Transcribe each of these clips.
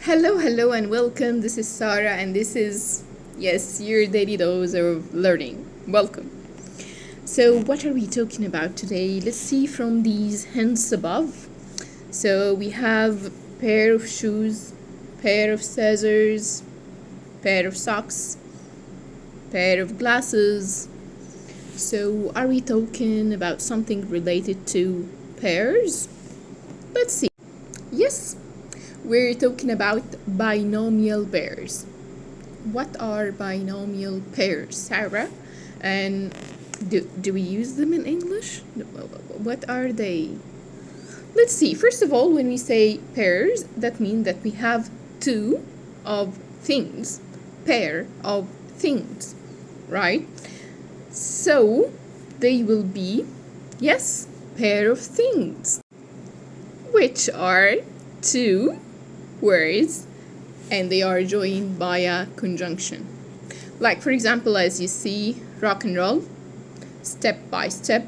Hello, and welcome. This is Sarah, and this is, yes, your daily dose of learning. Welcome. So, what are we talking about today? Let's see from these hints above. So, we have pair of shoes, pair of scissors, pair of socks, pair of glasses. So, are we talking about something related to pairs? Let's see. Yes, we're talking about binomial pairs. What are binomial pairs, Sarah? And do we use them in English? What are they? Let's see. First of all, when we say pairs, that means that we have two of things, pair of things, right? So they will be, yes, pair of things, which are two words, and they are joined by a conjunction. Like, for example, as you see, rock and roll, step by step,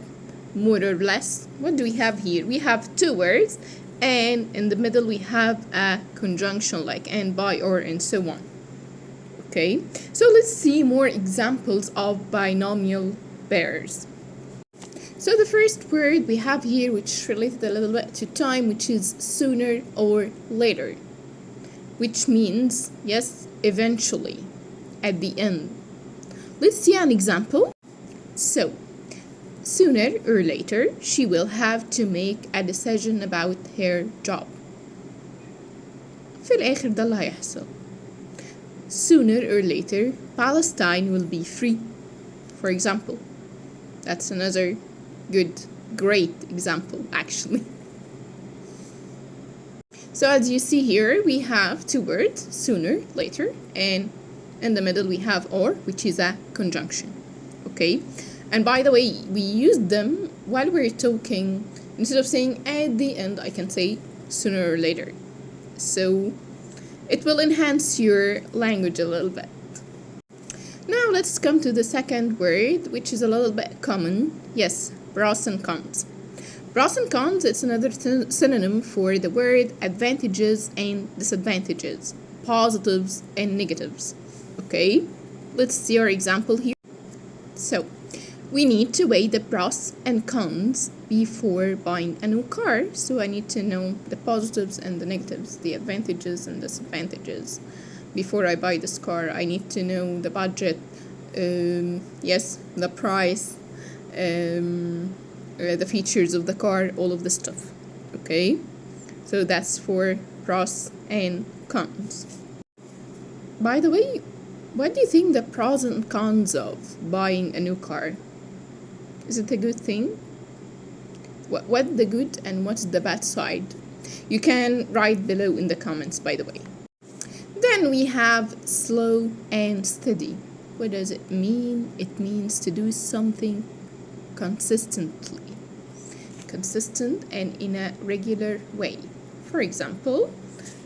more or less. What do we have here? We have two words, and in the middle we have a conjunction like and, by, or, and so on. Okay, so let's see more examples of binomial pairs. So the first word we have here, which is related a little bit to time, which is sooner or later, which means, yes, eventually, at the end. Let's see an example. So, sooner or later, she will have to make a decision about her job. في الآخر ده اللي هيحصل. Sooner or later, Palestine will be free, for example. That's another great example, actually. So as you see here, we have two words, sooner, later, and in the middle we have or, which is a conjunction. Okay, and by the way, we use them while we're talking. Instead of saying at the end, I can say sooner or later. So it will enhance your language a little bit. Now let's come to the second word, which is a little bit common. Yes, pros and cons. Pros and cons, it's another synonym for the word advantages and disadvantages, positives and negatives. Okay, let's see our example here. So, we need to weigh the pros and cons before buying a new car. So I need to know the positives and the negatives, the advantages and disadvantages. Before I buy this car, I need to know the budget, yes, the price, the features of the car, all of the stuff. Okay, so that's for pros and cons. By the way, what do you think the pros and cons of buying a new car? Is it a good thing? What's the good and what's the bad side? You can write below in the comments, by the way. Then we have slow and steady. What does it mean? It means to do something consistently. Consistent and in a regular way. For example,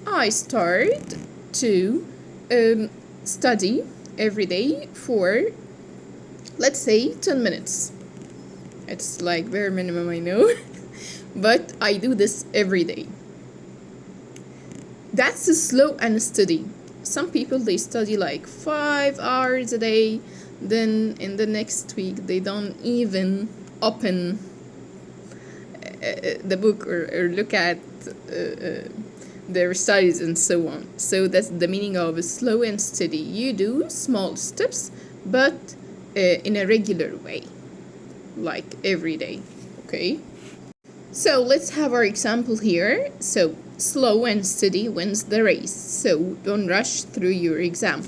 I start to study every day for, let's say, 10 minutes. It's like very minimum, I know, but I do this every day. That's slow and steady. Some people, they study like 5 hours a day, then in the next week they don't even open the book or look at their studies and so on. So that's the meaning of slow and steady. You do small steps, but in a regular way, like every day. Okay, so let's have our example here. So slow and steady wins the race. So don't rush through your exam.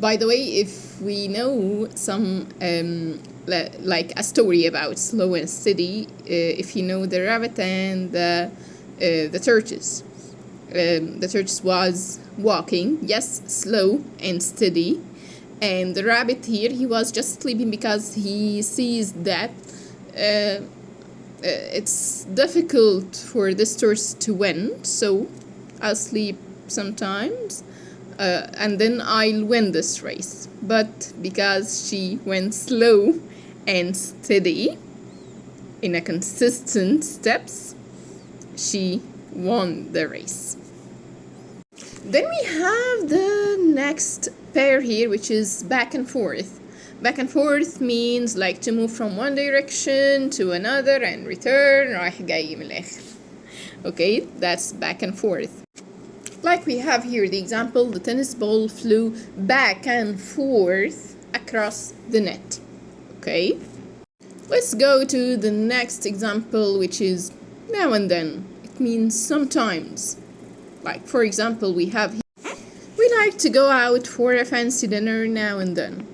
By the way, if we know some like a story about slow and steady, if you know the rabbit and the tortoise. The tortoise was walking, yes, slow and steady, and the rabbit here, he was just sleeping because he sees that it's difficult for this tortoise to win, so I'll sleep sometimes and then I'll win this race. But because she went slow and steady in a consistent steps, she won the race. Then we have the next pair here, which is back and forth. Back and forth means like to move from one direction to another and return. رايح جاي من الآخر. Okay, that's back and forth. Like we have here the example, the tennis ball flew back and forth across the net. Okay, let's go to the next example, which is now and then. It means sometimes. Like for example, we have here, we like to go out for a fancy dinner now and then,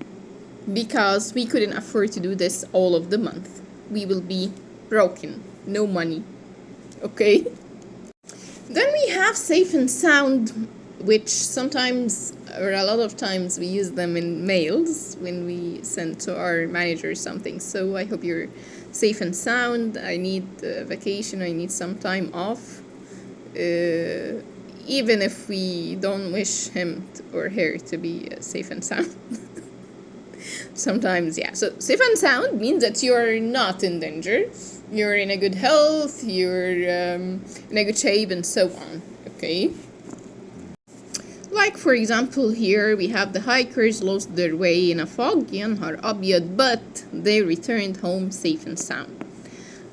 because we couldn't afford to do this all of the month. We will be broken, no money. Okay? Then we have safe and sound, which sometimes or a lot of times we use them in mails when we send to our manager something. So I hope you're safe and sound. I need a vacation, I need some time off. Even if we don't wish him or her to be safe and sound. Sometimes, yeah. So safe and sound means that you're not in danger. You're in a good health, you're in a good shape, and so on. Okay? Like, for example, here we have the hikers lost their way in a fog, يا نهار أبيض, but they returned home safe and sound.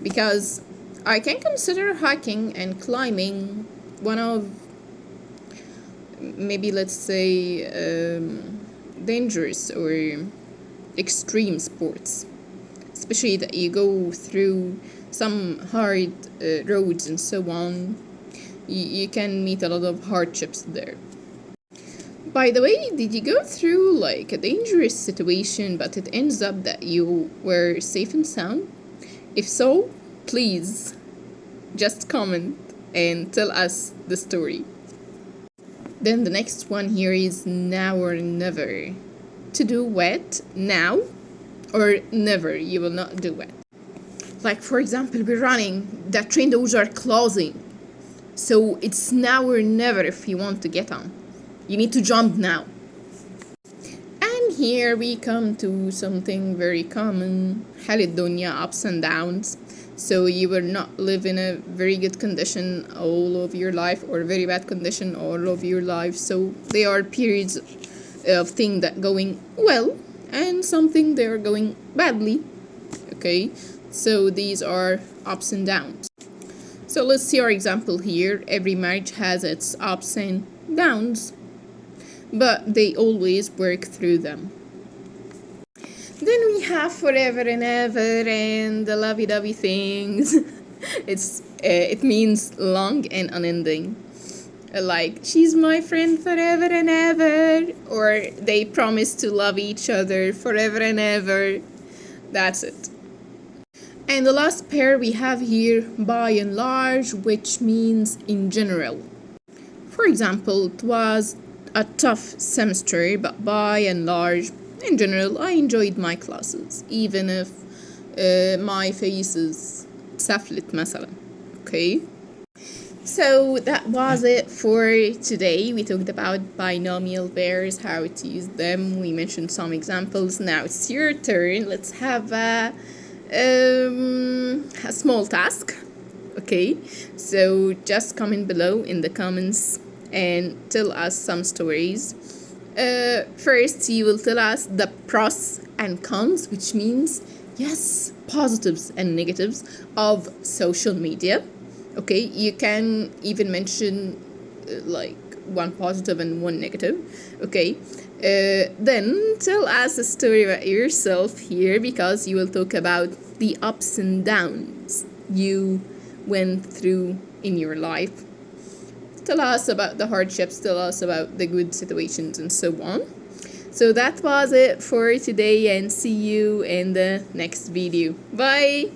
Because I can consider hiking and climbing one of, maybe let's say, dangerous or extreme sports, especially that you go through some hard roads and so on. You can meet a lot of hardships there. By the way, did you go through like a dangerous situation but it ends up that you were safe and sound? If so, please just comment and tell us the story. Then the next one here is now or never. To do what? Now or never you will not do it. Like for example, we're running, the train doors are closing, so it's now or never if you want to get on. You need to jump now. And here we come to something very common, حال الدنيا, ups and downs. So you will not live in a very good condition all of your life or very bad condition all of your life. So there are periods of things that going well and something they are going badly. Okay, so these are ups and downs. So let's see our example here. Every marriage has its ups and downs, but they always work through them. Then we have forever and ever and the lovey-dovey things. It means long and unending. Like, she's my friend forever and ever, or they promise to love each other forever and ever. That's it. And the last pair we have here, by and large, which means in general. For example, it was a tough semester, but by and large, in general, I enjoyed my classes, even if my face is سفلت مثلا. Okay? So that was it for today. We talked about binomial pairs, how to use them. We mentioned some examples. Now it's your turn. Let's have a small task. Okay, so just comment below in the comments and tell us some stories. First, you will tell us the pros and cons, which means, yes, positives and negatives of social media. Okay, you can even mention like one positive and one negative. Okay, then tell us a story about yourself here, because you will talk about the ups and downs you went through in your life. Tell us about the hardships, tell us about the good situations and so on. So that was it for today, and see you in the next video. Bye!